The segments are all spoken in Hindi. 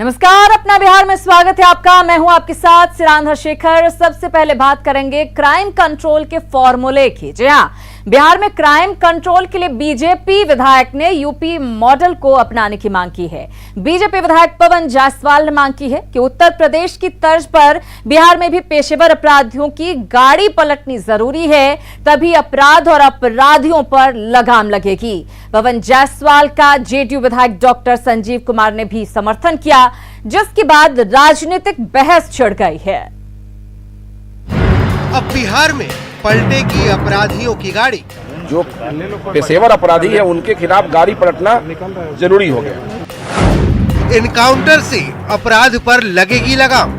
नमस्कार, अपना बिहार में स्वागत है आपका। मैं हूं आपके साथ सिरांधा शेखर। सबसे पहले बात करेंगे क्राइम कंट्रोल के फॉर्मूले की। जी हां, बिहार में क्राइम कंट्रोल के लिए बीजेपी विधायक ने यूपी मॉडल को अपनाने की मांग की है। बीजेपी विधायक पवन जायसवाल ने मांग की है कि उत्तर प्रदेश की तर्ज पर बिहार में भी पेशेवर अपराधियों की गाड़ी पलटनी जरूरी है, तभी अपराध और अपराधियों पर लगाम लगेगी। पवन जायसवाल का जेडीयू विधायक डॉक्टर संजीव कुमार ने भी समर्थन किया, जिसके बाद राजनीतिक बहस छिड़ गई है। अब बिहार में पलटेगी अपराधियों की गाड़ी। जो पेशेवर अपराधी है उनके खिलाफ गाड़ी पलटना जरूरी हो गया। इनकाउंटर से अपराध पर लगेगी लगाम।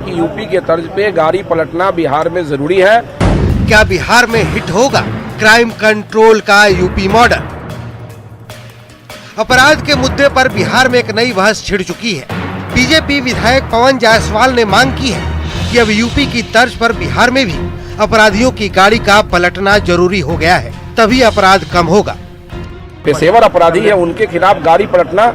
यूपी के तर्ज पे गाड़ी पलटना बिहार में जरूरी है। क्या बिहार में हिट होगा क्राइम कंट्रोल का यूपी मॉडल? अपराध के मुद्दे पर बिहार में एक नई बहस छिड़ चुकी है। बीजेपी विधायक पवन जायसवाल ने मांग की है कि अब यूपी की तर्ज पर बिहार में भी अपराधियों की गाड़ी का पलटना जरूरी हो गया है, तभी अपराध कम होगा। पेशेवर अपराधी है उनके खिलाफ गाड़ी पलटना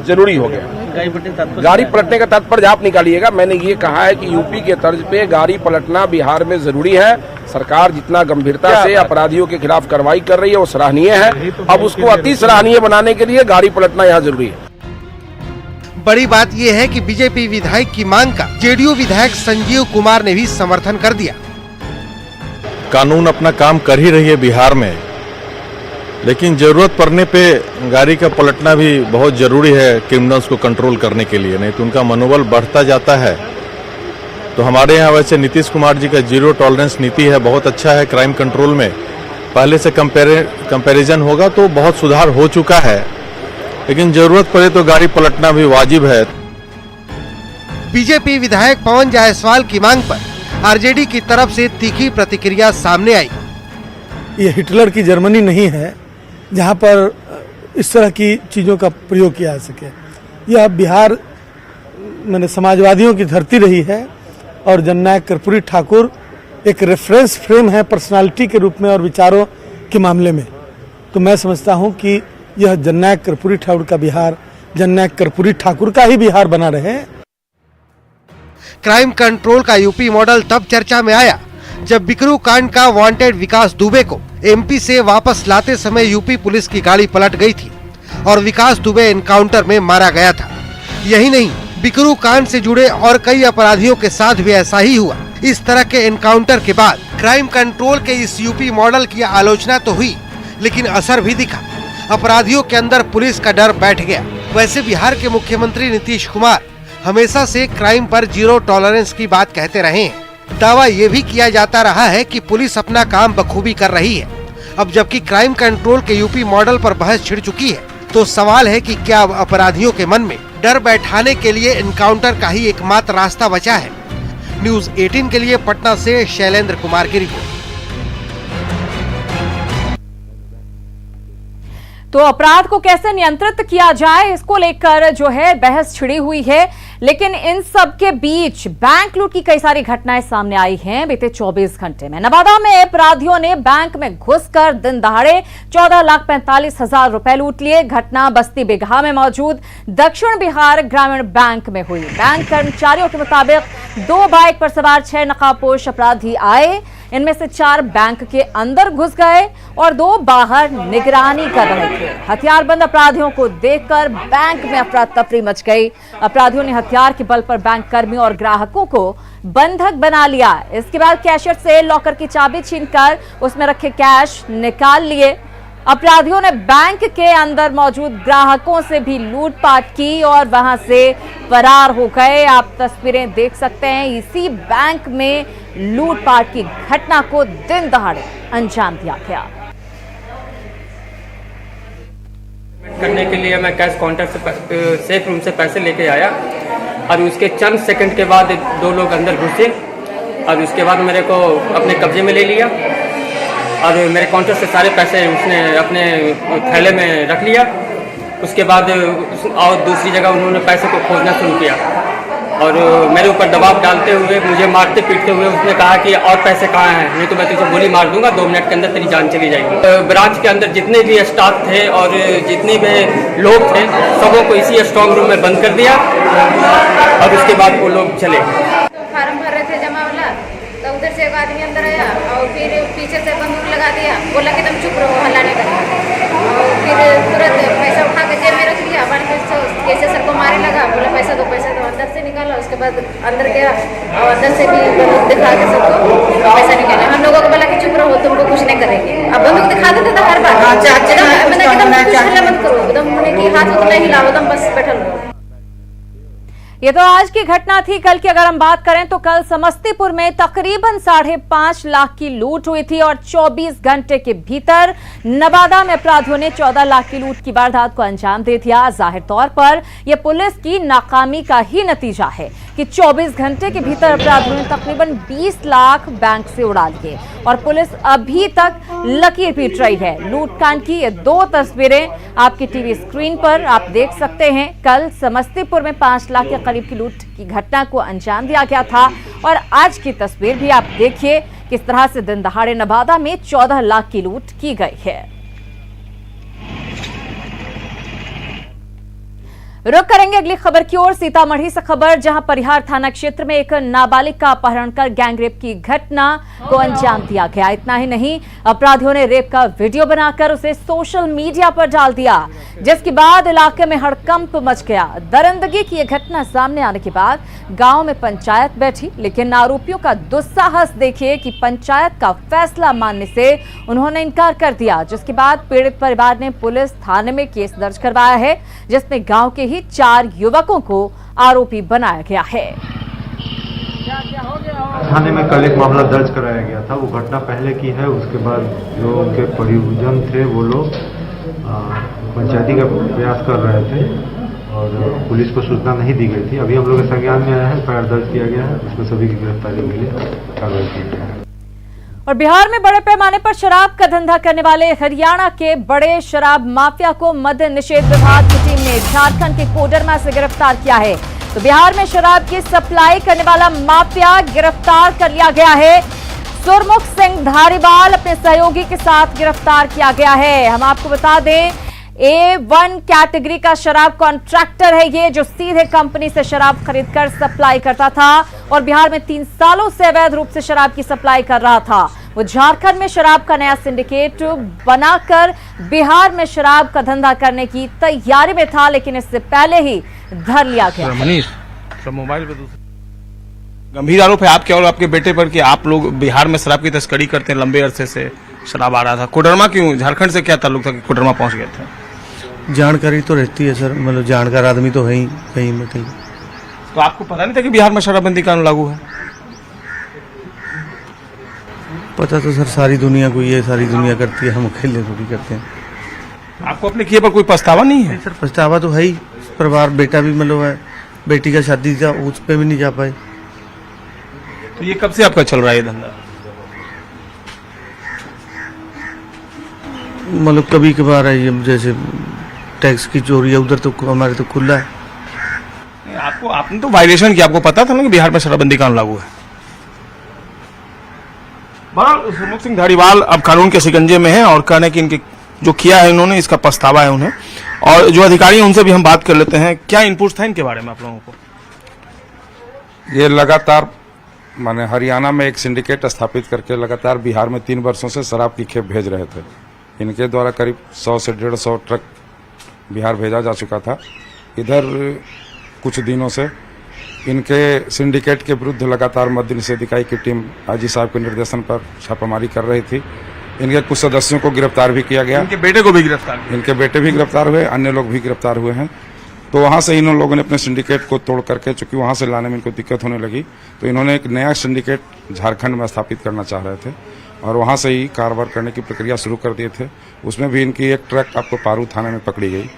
जरूरी हो गया। गाड़ी पलटने का तात्पर्य आप निकालिएगा। मैंने ये कहा है कि यूपी के तर्ज पे गाड़ी पलटना बिहार में जरूरी है। सरकार जितना गंभीरता से अपराधियों के खिलाफ कार्रवाई कर रही है वो सराहनीय है। अब उसको अति सराहनीय बनाने के लिए गाड़ी पलटना यहाँ जरूरी है। बड़ी बात यह है कि बीजेपी विधायक की मांग का जेडीयू विधायक संजीव कुमार ने भी समर्थन कर दिया। कानून अपना काम कर ही रही है बिहार में, लेकिन जरूरत पड़ने पे गाड़ी का पलटना भी बहुत जरूरी है क्रिमिनल्स को कंट्रोल करने के लिए, नहीं तो उनका मनोबल बढ़ता जाता है। तो हमारे यहाँ वैसे नीतीश कुमार जी का जीरो टॉलरेंस नीति है, बहुत अच्छा है क्राइम कंट्रोल में। पहले से कंपैरिजन होगा तो बहुत सुधार हो चुका है, लेकिन जरूरत पड़े तो गाड़ी पलटना भी वाजिब है। बीजेपी विधायक पवन जायसवाल की मांग पर आरजेडी की तरफ से तीखी प्रतिक्रिया सामने आई। ये हिटलर की जर्मनी नहीं है जहां पर इस तरह की चीजों का प्रयोग किया जा सके। यह बिहार मैंने समाजवादियों की धरती रही है और जननायक कर्पूरी ठाकुर एक रेफरेंस फ्रेम है पर्सनालिटी के रूप में और विचारों के मामले में। तो मैं समझता हूं कि यह जननायक कर्पूरी ठाकुर का बिहार, जननायक कर्पूरी ठाकुर का ही बिहार बना रहे। क्राइम कंट्रोल का यूपी मॉडल तब चर्चा में आया जब बिकरू कांड का वांटेड विकास दुबे को एमपी से वापस लाते समय यूपी पुलिस की गाड़ी पलट गई थी और विकास दुबे एनकाउंटर में मारा गया था। यही नहीं, बिकरू कांड से जुड़े और कई अपराधियों के साथ भी ऐसा ही हुआ। इस तरह के एनकाउंटर के बाद क्राइम कंट्रोल के इस यूपी मॉडल की आलोचना तो हुई, लेकिन असर भी दिखा। अपराधियों के अंदर पुलिस का डर बैठ गया। वैसे बिहार के मुख्यमंत्री नीतीश कुमार हमेशा से क्राइम पर जीरो टॉलरेंस की बात कहते रहे हैं। दावा ये भी किया जाता रहा है कि पुलिस अपना काम बखूबी कर रही है। अब जबकि क्राइम कंट्रोल के यूपी मॉडल पर बहस छिड़ चुकी है, तो सवाल है कि क्या अपराधियों के मन में डर बैठाने के लिए एनकाउंटर का ही एकमात्र रास्ता बचा है। न्यूज़ 18 के लिए पटना से शैलेंद्र कुमार की रिपोर्ट। तो अपराध को कैसे नियंत्रित किया जाए, इसको लेकर जो है बहस छिड़ी हुई है। लेकिन इन सब के बीच बैंक लूट की कई सारी घटनाएं सामने आई हैं बीते 24 घंटे में। नवादा में अपराधियों ने बैंक में घुसकर दिन दहाड़े 14,45,000 रुपए लूट लिए। घटना बस्ती बिगहा में मौजूद दक्षिण बिहार ग्रामीण बैंक में हुई। बैंक कर्मचारियों के मुताबिक 2 बाइक पर सवार 6 नकाबपोश अपराधी आए। इनमें से 4 बैंक के अंदर घुस गए और 2 बाहर निगरानी कर रहे थे। हथियारबंद अपराधियों को देखकर बैंक में अफरा तफरी मच गई। अपराधियों ने हथियार के बल पर बैंक कर्मियों और ग्राहकों को बंधक बना लिया। इसके बाद कैशियर से लॉकर की चाबी छीनकर उसमें रखे कैश निकाल लिए। अपराधियों ने बैंक के अंदर मौजूद ग्राहकों से भी लूटपाट की और वहां से फरार हो गए। आप तस्वीरें देख सकते हैं। इसी बैंक में लूटपाट की घटना को दिन दहाड़े अंजाम दिया गया। करने के लिए मैं कैश काउंटर से सेफ रूम से पैसे लेके आया और उसके चंद सेकंड के बाद 2 लोग अंदर घुसे और उसके बाद मेरे को अपने कब्जे में ले लिया और मेरे काउंटर से सारे पैसे उसने अपने थैले में रख लिया। उसके बाद और दूसरी जगह उन्होंने पैसे को खोजना शुरू किया और मेरे ऊपर दबाव डालते हुए मुझे मारते पीटते हुए उसने कहा कि और पैसे कहाँ हैं, नहीं तो मैं तुझे गोली मार दूंगा, 2 मिनट के अंदर तेरी जान चली जाएगी। ब्रांच के अंदर जितने भी स्टाफ थे और जितने भी लोग थे सबों को इसी स्ट्रांग रूम में बंद कर दिया और उसके बाद वो लोग चले। फार्म भर रहे थे जमा वाला, तो उधर से एक आदमी अंदर आया और फिर पीछे से बंदूक लगा दिया, बोला कि तुम चुप रहो, हल्ला नहीं करना, और फिर तुरंत पैसा उठा के जेब में रख लिया। बाद में कैसे सबको मारे लगा, बोला पैसा दो, अंदर से निकाला। उसके बाद अंदर गया और अंदर से भी बंदूक दिखा के सबको पैसा निकाला। हम लोगों को बोला कि चुप रहो, तुमको कुछ नहीं करेंगे। अब बंदूक दिखा देते थे हर बार, एकदम हल्ला मत करो, एकदम हाथ उतना हिलाओ, एकदम बस बैठल रहो। ये तो आज की घटना थी। कल की अगर हम बात करें तो कल समस्तीपुर में तकरीबन 5.5 लाख की लूट हुई थी और 24 घंटे के भीतर नवादा में अपराधियों ने 14 लाख की लूट की वारदात को अंजाम दे दिया। जाहिर तौर पर यह पुलिस की नाकामी का ही नतीजा है कि 24 घंटे के भीतर अपराधियों ने तकरीबन 20 लाख बैंक से उड़ा लिए और पुलिस अभी तक लकीर पीट रही है। लूटकांड की ये 2 तस्वीरें आपकी टीवी स्क्रीन पर आप देख सकते हैं। कल समस्तीपुर में 5 लाख के करीब की लूट की घटना को अंजाम दिया गया था और आज की तस्वीर भी आप देखिए किस तरह से दिन दहाड़े नवादा में 14 लाख की लूट की गई है। रुक करेंगे अगली खबर की ओर। सीतामढ़ी से खबर, जहां परिहार थाना क्षेत्र में एक नाबालिग का अपहरण कर गैंगरेप की घटना को अंजाम दिया गया। इतना ही नहीं, अपराधियों ने रेप का वीडियो बनाकर उसे सोशल मीडिया पर डाल दिया, जिसके बाद इलाके में हड़कंप मच गया। दरिंदगी की यह घटना सामने आने के बाद गांव में पंचायत बैठी, लेकिन आरोपियों का दुस्साहस देखिए कि पंचायत का फैसला मानने से उन्होंने इनकार कर दिया, जिसके बाद पीड़ित परिवार ने पुलिस थाने में केस दर्ज करवाया है, जिसमें गांव के ही 4 युवकों को आरोपी बनाया गया है। थाने में कल एक मामला दर्ज कराया गया था। वो घटना पहले की है। उसके बाद जो उनके परिजन थे वो लोग पंचायती का प्रयास कर रहे थे और पुलिस को सूचना नहीं दी गई थी। अभी हम लोग के संज्ञान में आया है, एफआईआर दर्ज किया गया है, उसमें सभी की गिरफ्तारी के लिए कार्रवाई की गई है। और बिहार में बड़े पैमाने पर शराब का धंधा करने वाले हरियाणा के बड़े शराब माफिया को मद्य निषेध विभाग की टीम ने झारखंड के कोडरमा से गिरफ्तार किया है। तो बिहार में शराब की सप्लाई करने वाला माफिया गिरफ्तार कर लिया गया है। सुरमुख सिंह धारीवाल अपने सहयोगी के साथ गिरफ्तार किया गया है। हम आपको बता दें, A1 कैटेगरी का शराब कॉन्ट्रैक्टर है ये, जो सीधे कंपनी से शराब खरीदकर सप्लाई करता था और बिहार में 3 सालों से अवैध रूप से शराब की सप्लाई कर रहा था। वो झारखंड में शराब का नया सिंडिकेट बनाकर बिहार में शराब का धंधा करने की तैयारी में था, लेकिन इससे पहले ही धर लिया गया। मनीष मोबाइल पे गंभीर आरोप है आपके और आपके बेटे पर कि आप लोग बिहार में शराब की तस्करी करते हैं। लंबे अरसे से शराब आ रहा था। कोडरमा क्यों, झारखंड से क्या ताल्लुक था कि कोडरमा पहुंच गए थे? जानकारी तो रहती है सर, मतलब जानकार आदमी तो है ही कहीं में कहीं। तो आपको पता नहीं था कि बिहार में शराबबंदी कानून लागू है? पता तो सर सारी दुनिया को, ये सारी दुनिया करती है, हम अकेले थोड़ी करते हैं। आपको अपने किए पर कोई पछतावा नहीं है? सर पछतावा तो है ही, परिवार बेटा भी मतलब है, बेटी का शादी था उस पर भी नहीं जा पाए। तो ये कब से आपका चल रहा है ये धंधा? मतलब कभी कभार है, ये जैसे टैक्स की चोरी है उधर तो हमारे तो खुला है। आपको, आपने तो वायलेशन किया, आपको पता था ना कि बिहार में शराबबंदी कानून लागू है। सुरमुख सिंह धारीवाल अब कानून के शिकंजे में है और कहने कि इनके जो किया है इन्होंने, इसका पछतावा है उन्हें। और जो अधिकारी हैं उनसे भी हम बात कर लेते हैं। क्या इनपुट्स था इनके बारे में आप लोगों को? ये लगातार माने हरियाणा में एक सिंडिकेट स्थापित करके लगातार बिहार में 3 वर्षों से शराब की खेप भेज रहे थे। इनके द्वारा करीब 100 से 150 ट्रक बिहार भेजा जा चुका था। इधर कुछ दिनों से इनके सिंडिकेट के विरुद्ध लगातार मद्य निषेध इकाई की टीम आईजी साहब के निर्देशन पर छापामारी कर रही थी। इनके कुछ सदस्यों को गिरफ्तार भी किया गया। इनके बेटे को भी गिरफ्तार किया? इनके बेटे भी गिरफ्तार हुए, अन्य लोग भी गिरफ्तार हुए हैं। तो वहां से इन लोगों ने अपने सिंडिकेट को तोड़ करके, चूंकि वहां से लाने में इनको दिक्कत होने लगी, तो इन्होंने एक नया सिंडिकेट झारखंड में स्थापित करना चाह रहे थे और वहां से ही कारोबार करने की प्रक्रिया शुरू कर दिए थे। उसमें भी इनकी एक ट्रक आपको पारू थाने में पकड़ी गई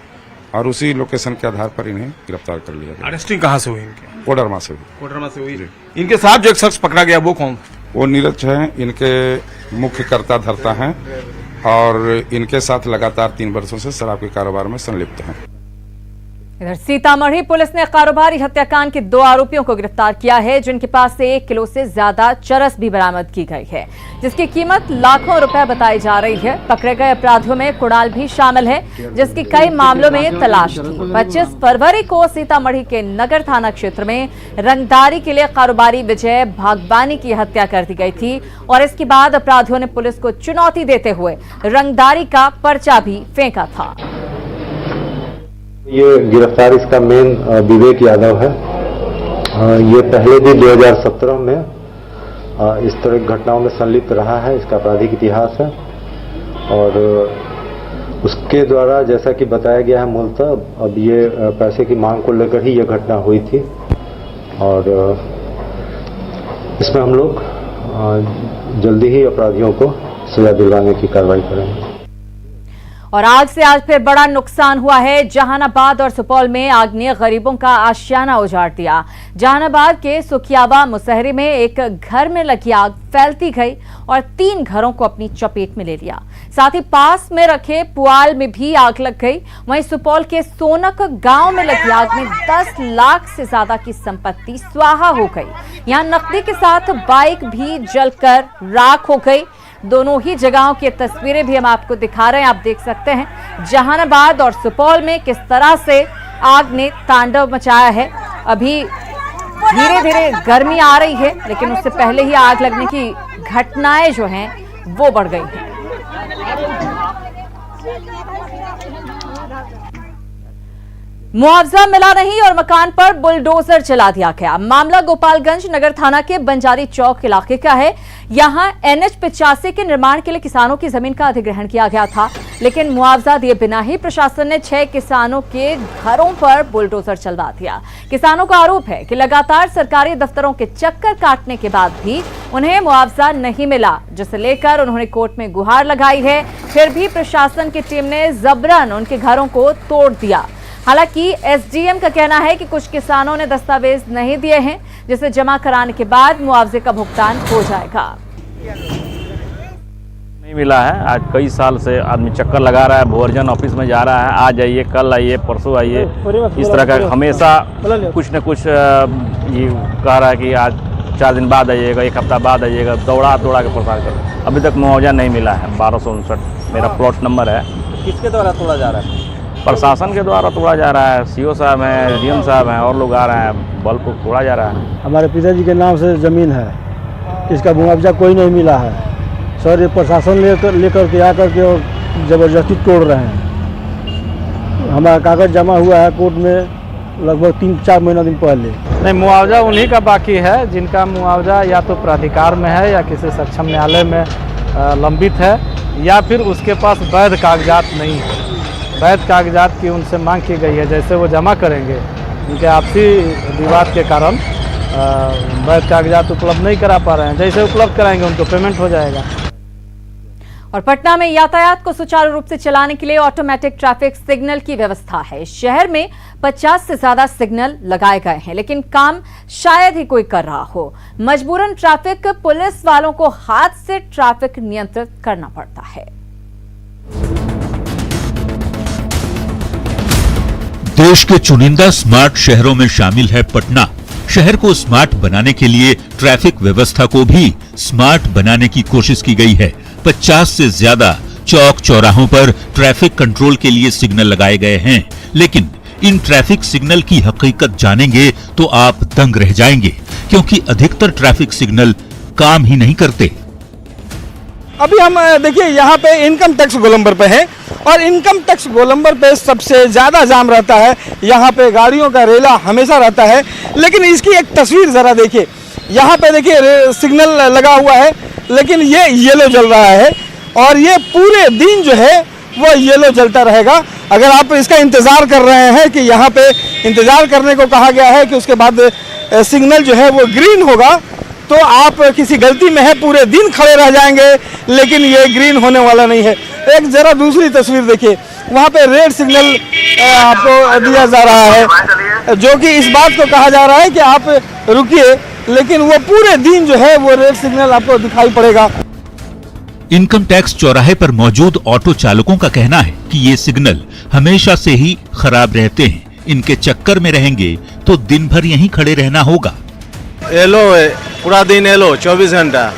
और उसी लोकेशन के आधार पर इन्हें गिरफ्तार कर लिया गया। अरेस्टिंग कहाँ से हुई इनके? कोडरमा से हुई। कोडरमा से हुई। इनके साथ जो एक शख्स पकड़ा गया वो कौन? वो नीरज है, इनके मुख्य कर्ता धर्ता हैं और इनके साथ लगातार 3 वर्षों से शराब के कारोबार में संलिप्त हैं। इधर सीतामढ़ी पुलिस ने कारोबारी हत्याकांड के 2 आरोपियों को गिरफ्तार किया है, जिनके पास से 1 किलो से ज्यादा चरस भी बरामद की गई है, जिसकी कीमत लाखों रुपए बताई जा रही है। पकड़े गए अपराधियों में कुणाल भी शामिल है, जिसकी कई मामलों में तलाश थी। 25 फरवरी को सीतामढ़ी के नगर थाना क्षेत्र में रंगदारी के लिए कारोबारी विजय भागवानी की हत्या कर दी गई थी और इसके बाद अपराधियों ने पुलिस को चुनौती देते हुए रंगदारी का पर्चा भी फेंका था। ये गिरफ्तार इसका मेन विवेक यादव है। ये पहले भी 2017 में इस तरह की घटनाओं में संलिप्त रहा है, इसका आपराधिक इतिहास है और उसके द्वारा जैसा कि बताया गया है मूलतः अब ये पैसे की मांग को लेकर ही ये घटना हुई थी और इसमें हम लोग जल्दी ही अपराधियों को सजा दिलवाने की कार्रवाई करेंगे। और आग से आज फिर बड़ा नुकसान हुआ है। जहानाबाद और सुपौल में आग ने गरीबों का आशियाना उजाड़ दिया। जहानाबाद के सुखियावा मुसहरी में एक घर में लगी आग फैलती गई और 3 घरों को अपनी चपेट में ले लिया। साथ ही पास में रखे पुआल में भी आग लग गई। वहीं सुपौल के सोनक गांव में लगी आग में 10 लाख से ज्यादा की संपत्ति स्वाहा हो गई। यहां नकदी के साथ बाइक भी जलकर राख हो गई। दोनों ही जगहों की तस्वीरें भी हम आपको दिखा रहे हैं, आप देख सकते हैं जहानाबाद और सुपौल में किस तरह से आग ने तांडव मचाया है। अभी धीरे धीरे गर्मी आ रही है, लेकिन उससे पहले ही आग लगने की घटनाएं जो हैं वो बढ़ गई हैं। मुआवजा मिला नहीं और मकान पर बुलडोजर चला दिया गया। मामला गोपालगंज नगर थाना के बंजारी चौक इलाके का है। यहां NH 85 के निर्माण के लिए किसानों की जमीन का अधिग्रहण किया गया था, लेकिन मुआवजा दिए बिना ही प्रशासन ने 6 किसानों के घरों पर बुलडोजर चलवा दिया। किसानों का आरोप है कि लगातार सरकारी दफ्तरों के चक्कर काटने के बाद भी उन्हें मुआवजा नहीं मिला, जिसे लेकर उन्होंने कोर्ट में गुहार लगाई है। फिर भी प्रशासन की टीम ने जबरन उनके घरों को तोड़ दिया। हालांकि SDM का कहना है कि कुछ किसानों ने दस्तावेज नहीं दिए हैं, जिसे जमा कराने के बाद मुआवजे का भुगतान हो जाएगा। नहीं मिला है। आज कई साल से आदमी चक्कर लगा रहा है, भोरजन ऑफिस में जा रहा है, आज आइए, कल आइए, परसों आइए, इस तरह का हमेशा कुछ न कुछ ये कह रहा है कि आज 4 दिन बाद आइएगा, 1 हफ्ता बाद आइएगा, दौड़ा के प्रसार कर। अभी तक मुआवजा नहीं मिला है। 1259 मेरा प्लॉट नंबर है। किसके द्वारा तोड़ा जा रहा है? प्रशासन के द्वारा तोड़ा जा रहा है। CO साहब हैं, DM साहब हैं और लोग आ रहे हैं, बल्ब को तोड़ा जा रहा है। हमारे पिताजी के नाम से ज़मीन है, इसका मुआवजा कोई नहीं मिला है सर। ये प्रशासन लेकर के आकर के और ज़बरदस्ती तोड़ रहे हैं। हमारा कागज़ जमा हुआ है कोर्ट में लगभग 3-4 महीना दिन पहले। नहीं, मुआवजा उन्हीं का बाकी है जिनका मुआवजा या तो प्राधिकार में है या किसी सक्षम न्यायालय में लंबित है, या फिर उसके पास वैध कागजात नहीं है। वैध कागजात की उनसे मांग की गई है, जैसे वो जमा करेंगे। उनके आपसी विवाद के कारण वैध कागजात उपलब्ध नहीं करा पा रहे हैं। जैसे उपलब्ध कराएंगे उनको पेमेंट हो जाएगा। और पटना में यातायात को सुचारू रूप से चलाने के लिए ऑटोमेटिक ट्रैफिक सिग्नल की व्यवस्था है। शहर में 50 से ज्यादा सिग्नल लगाए गए हैं, लेकिन काम शायद ही कोई कर रहा हो। मजबूरन ट्रैफिक पुलिस वालों को हाथ से ट्रैफिक नियंत्रित करना पड़ता है। देश के चुनिंदा स्मार्ट शहरों में शामिल है पटना। शहर को स्मार्ट बनाने के लिए ट्रैफिक व्यवस्था को भी स्मार्ट बनाने की कोशिश की गई है। 50 से ज्यादा चौक चौराहों पर ट्रैफिक कंट्रोल के लिए सिग्नल लगाए गए हैं, लेकिन इन ट्रैफिक सिग्नल की हकीकत जानेंगे तो आप दंग रह जाएंगे, क्योंकि अधिकतर ट्रैफिक सिग्नल काम ही नहीं करते। अभी हम देखिए यहाँ पे इनकम टैक्स गोलंबर पे है और इनकम टैक्स गोलंबर पे सबसे ज़्यादा जाम रहता है। यहाँ पे गाड़ियों का रेला हमेशा रहता है, लेकिन इसकी एक तस्वीर ज़रा देखिए। यहाँ पे देखिए सिग्नल लगा हुआ है, लेकिन ये येलो जल रहा है और ये पूरे दिन जो है वो येलो जलता रहेगा। अगर आप इसका इंतज़ार कर रहे हैं कि यहाँ पे इंतज़ार करने को कहा गया है कि उसके बाद सिग्नल जो है वो ग्रीन होगा, तो आप किसी गलती में है, पूरे दिन खड़े रह जाएंगे, लेकिन ये ग्रीन होने वाला नहीं है। एक जरा दूसरी तस्वीर देखिए, वहाँ पे रेड सिग्नल आपको दिया जा रहा है, जो कि इस बात को कहा जा रहा है कि आप रुकिए, लेकिन वो पूरे दिन जो है वो रेड सिग्नल आपको दिखाई पड़ेगा। इनकम टैक्स चौराहे पर मौजूद ऑटो चालकों का कहना है कि ये सिग्नल हमेशा से ही खराब रहते हैं। इनके चक्कर में रहेंगे तो दिन भर यहीं खड़े रहना होगा। येलो है, पूरा दिन येलो 24 घंटा।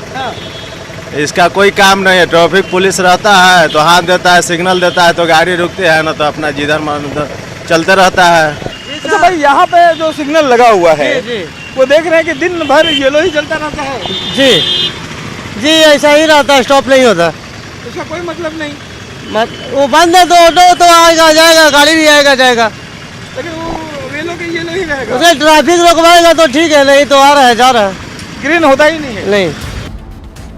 इसका कोई काम नहीं है। ट्रैफिक पुलिस रहता है तो हाथ देता है, सिग्नल देता है तो गाड़ी रुकती है, ना तो अपना जिधर मन उधर चलते रहता है। अच्छा भाई, यहाँ पे जो सिग्नल लगा हुआ है वो देख रहे हैं कि दिन भर येलो ही चलता रहता है। जी ऐसा ही रहता है, स्टॉप नहीं होता। इसका कोई मतलब नहीं। वो बंद है तो ऑटो तो आएगा जाएगा, गाड़ी भी आएगा जाएगा, लेकिन वो येलो के येलो ही रहेगा। उसे ट्रैफिक रोकवाएगा तो ठीक है, नहीं तो आ रहा है जा रहा है, ग्रीन होता ही नहीं है। नहीं।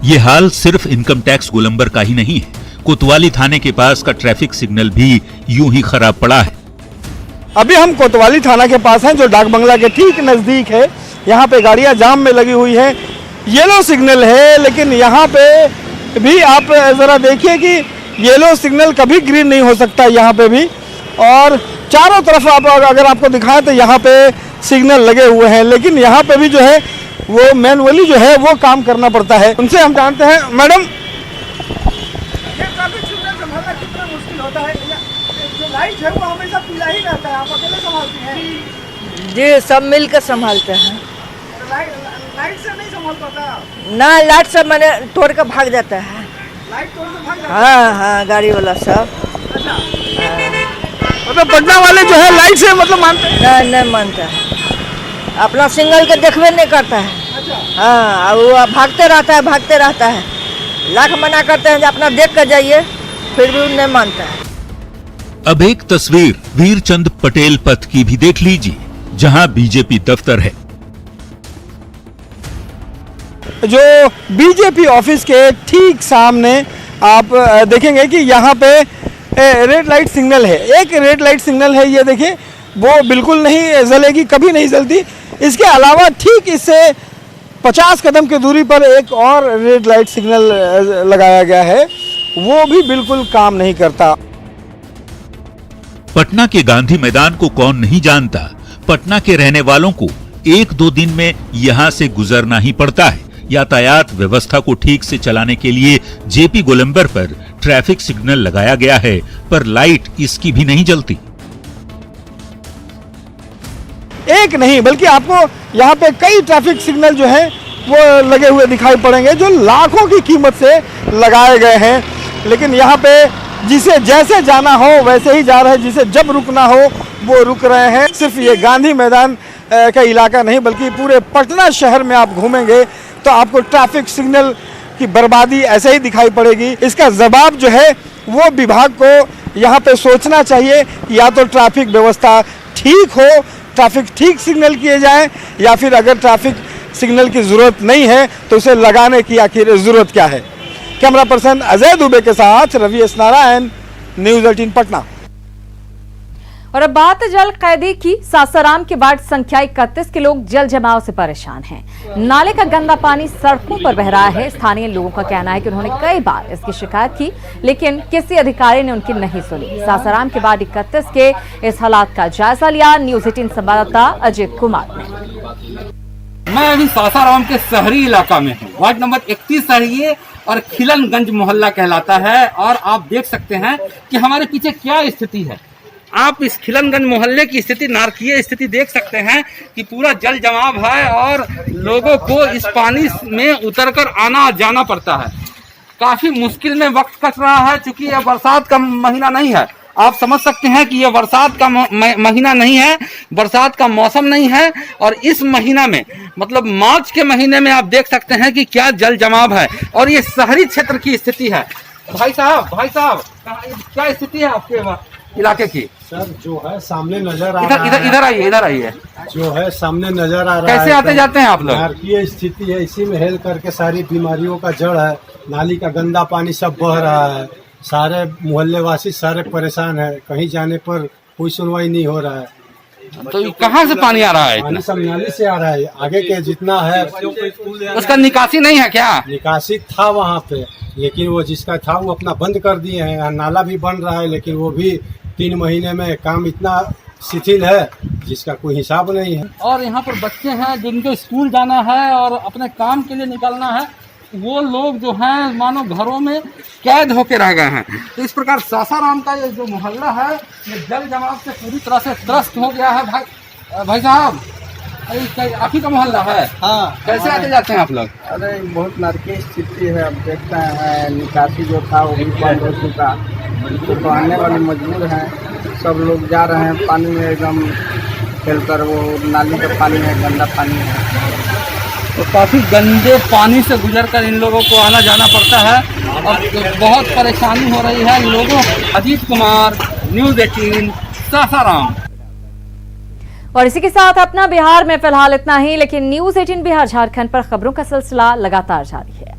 ये हाल सिर्फ इनकम टैक्स गोलंबर का ही नहीं है। कोतवाली थाने के पास का ट्रैफिक सिग्नल भी यूं ही खराब पड़ा है। अभी हम कोतवाली थाना के पास हैं, जो डाक बंगला के ठीक नजदीक है। यहाँ पे गाड़ियाँ जाम में लगी हुई हैं, येलो सिग्नल है, लेकिन यहाँ पे भी आप जरा देखिए कि येलो सिग्नल कभी ग्रीन नहीं हो सकता यहाँ पे भी। और चारों तरफ आप अगर आपको दिखाएं तो यहाँ पे सिग्नल लगे हुए हैं, लेकिन यहाँ पे भी जो है वो मैनुअली जो है वो काम करना पड़ता है। उनसे हम जानते हैं, मैडम ये ट्रैफिक सिग्नल संभालना कितना मुश्किल होता है? जो लाइट है वो हमेशा पीला ही रहता है, आप अकेले संभालती हैं? जी सब मिल कर संभालते हैं। लाइट से नहीं संभाल पाता ना, लाइट से मैंने तोड़ कर भाग जाता है। लाइट तोड़ के भाग जाता है? हाँ, गाड़ी वाला सब। मतलब पटना वाले जो है लाइट से मतलब मानते हैं? नहीं मानता है, अपना सिग्नल के देखबे नहीं करता है। हाँ, वो भागते रहता है। लाख मना करते हैं अपना देख कर जाइए, फिर भी नहीं मानता है। अब एक तस्वीर वीरचंद पटेल पथ की भी देख लीजिए, जहां बीजेपी दफ्तर है। जो बीजेपी ऑफिस के ठीक सामने आप देखेंगे कि यहाँ पे रेड लाइट सिग्नल है। एक रेड लाइट सिग्नल है, ये देखिए, वो बिल्कुल नहीं जलेगी, कभी नहीं जलती। इसके अलावा ठीक इससे 50 कदम की दूरी पर एक और रेड लाइट सिग्नल लगाया गया है, वो भी बिल्कुल काम नहीं करता। पटना के गांधी मैदान को कौन नहीं जानता। पटना के रहने वालों को 1-2 दिन में यहां से गुजरना ही पड़ता है। यातायात व्यवस्था को ठीक से चलाने के लिए जेपी गोलंबर पर ट्रैफिक सिग्नल लगाया गया है, पर लाइट इसकी भी नहीं जलती। एक नहीं बल्कि आपको यहाँ पे कई ट्रैफिक सिग्नल जो है वो लगे हुए दिखाई पड़ेंगे, जो लाखों की कीमत से लगाए गए हैं। लेकिन यहाँ पे जिसे जैसे जाना हो वैसे ही जा रहे हैं, जिसे जब रुकना हो वो रुक रहे हैं। सिर्फ ये गांधी मैदान का इलाका नहीं, बल्कि पूरे पटना शहर में आप घूमेंगे तो आपको ट्रैफिक सिग्नल की बर्बादी ऐसे ही दिखाई पड़ेगी। इसका जवाब जो है वो विभाग को यहाँ पे सोचना चाहिए कि या तो ट्रैफिक व्यवस्था ठीक हो, ट्रैफिक ठीक सिग्नल किए जाएं, या फिर अगर ट्रैफिक सिग्नल की जरूरत नहीं है तो उसे लगाने की आखिर जरूरत क्या है। कैमरा पर्सन अजय दुबे के साथ रवि एस नारायण, न्यूज़ 18 पटना। और अब बात जल कैदी की। सासाराम के वार्ड संख्या 31 के लोग जल जमाव से परेशान हैं। नाले का गंदा पानी सड़कों पर बह रहा है। स्थानीय लोगों का कहना है कि उन्होंने कई बार इसकी शिकायत की, लेकिन किसी अधिकारी ने उनकी नहीं सुनी। सासाराम के वार्ड 31 के इस हालात का जायजा लिया न्यूज़ 18 संवाददाता अजित कुमार ने। मैं अभी सासाराम के शहरी इलाका में हूँ। वार्ड नंबर 31 है ये, और खिलनगंज मोहल्ला कहलाता है। और आप देख सकते हैं कि हमारे पीछे क्या स्थिति है। आप इस खिलनगंज मोहल्ले की स्थिति, नारकीय स्थिति देख सकते हैं कि पूरा जल जमाव है और लोगों को इस पानी में उतरकर आना जाना पड़ता है। काफी मुश्किल में वक्त कट रहा है, चूंकि यह बरसात का महीना नहीं है। आप समझ सकते हैं कि यह बरसात का महीना नहीं है, बरसात का मौसम नहीं है। और इस महीना में, मतलब मार्च के महीने में, आप देख सकते हैं कि क्या जल जमाव है। और ये शहरी क्षेत्र की स्थिति है। भाई साहब क्या स्थिति है आपके इलाके की? सर जो है सामने नजर आ रहा है, इधर आइए। जो है सामने नजर आ रहा है। कैसे आते जाते हैं आप लोग? नारकीय स्थिति है, इसी में हेल करके सारी बीमारियों का जड़ है। नाली का गंदा पानी सब बह रहा है, सारे मोहल्ले वासी सारे परेशान है। कहीं जाने पर कोई सुनवाई नहीं हो रहा है। तो कहाँ से पानी आ रहा है? पानी सब नाली से आ रहा है। आगे के जितना है उसका निकासी नहीं है क्या? निकासी था वहाँ पे, लेकिन वो जिसका था वो अपना बंद कर दिए हैं। नाला भी बन रहा है, लेकिन वो भी 3 महीने में काम इतना शिथिल है जिसका कोई हिसाब नहीं है। और यहाँ पर बच्चे हैं जिनको स्कूल जाना है और अपने काम के लिए निकलना है, वो लोग जो हैं मानो घरों में कैद होके रह गए हैं। तो इस प्रकार सासाराम का ये जो मोहल्ला है ये जल जमाव से पूरी तरह से त्रस्त हो गया है। भाई साहब, आप ही का मोहल्ला है? हाँ। कैसे आते जाते हैं आप लोग? अरे बहुत नरकी स्थिति है। अब देखते हैं निकासी जो था वो भी बंद हो चुका, तो आने वाले मजबूर हैं। सब लोग जा रहे हैं पानी में एकदम खेलकर, वो नाली का पानी है, गंदा पानी है। तो काफी गंदे पानी से गुजरकर इन लोगों को आना जाना पड़ता है और बहुत परेशानी हो रही है लोगों। अजीत कुमार, न्यूज़ 18, सासाराम। और इसी के साथ अपना बिहार में फिलहाल इतना ही, लेकिन न्यूज़ 18 बिहार झारखंड पर खबरों का सिलसिला लगातार जारी है।